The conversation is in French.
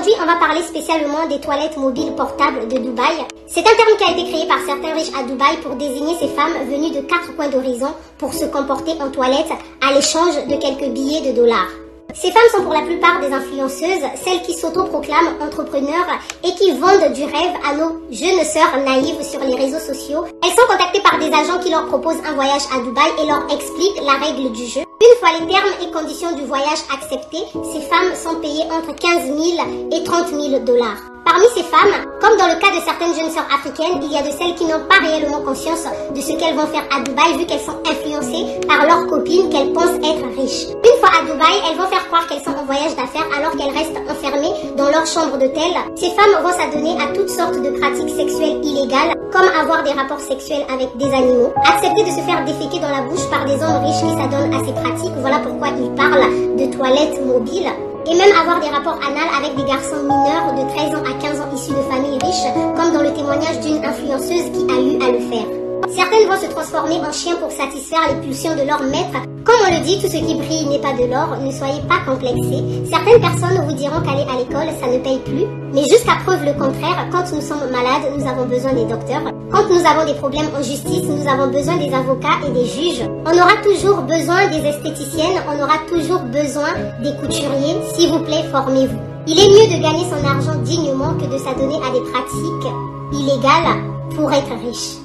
Aujourd'hui, on va parler spécialement des toilettes mobiles portables de Dubaï. C'est un terme qui a été créé par certains riches à Dubaï pour désigner ces femmes venues de 4 coins d'horizon pour se comporter en toilette à l'échange de quelques billets de dollars. Ces femmes sont pour la plupart des influenceuses, celles qui s'autoproclament entrepreneurs et qui vendent du rêve à nos jeunes sœurs naïves sur les réseaux sociaux. Elles sont contactées par des agents qui leur proposent un voyage à Dubaï et leur expliquent la règle du jeu. Une fois les termes et conditions du voyage acceptés, ces femmes sont payées entre 15 000 et 30 000 dollars. Parmi ces femmes, comme dans le cas de certaines jeunes sœurs africaines, il y a de celles qui n'ont pas réellement conscience de ce qu'elles vont faire à Dubaï vu qu'elles sont influencées par leurs copines qu'elles pensent être riches. Une fois à Dubaï, elles vont faire croire qu'elles sont en voyage d'affaires alors qu'elles restent enfermées dans leur chambre d'hôtel. Ces femmes vont s'adonner à toutes sortes de pratiques sexuelles illégales, comme avoir des rapports sexuels avec des animaux, accepter de se faire déféquer dans la bouche par des hommes riches qui s'adonnent à ces pratiques, voilà pourquoi ils parlent de toilettes mobiles, et même avoir des rapports anals avec des garçons mineurs de 13 ans à 15 ans issus de familles riches, comme dans le témoignage d'une influenceuse qui a eu à le faire. Certaines vont se transformer en chiens pour satisfaire les pulsions de leur maître. Comme on le dit, tout ce qui brille n'est pas de l'or, ne soyez pas complexés. Certaines personnes vous diront qu'aller à l'école, ça ne paye plus. Mais jusqu'à preuve le contraire, quand nous sommes malades, nous avons besoin des docteurs. Quand nous avons des problèmes en justice, nous avons besoin des avocats et des juges. On aura toujours besoin des esthéticiennes, on aura toujours besoin des couturiers. S'il vous plaît, formez-vous. Il est mieux de gagner son argent dignement que de s'adonner à des pratiques illégales pour être riche.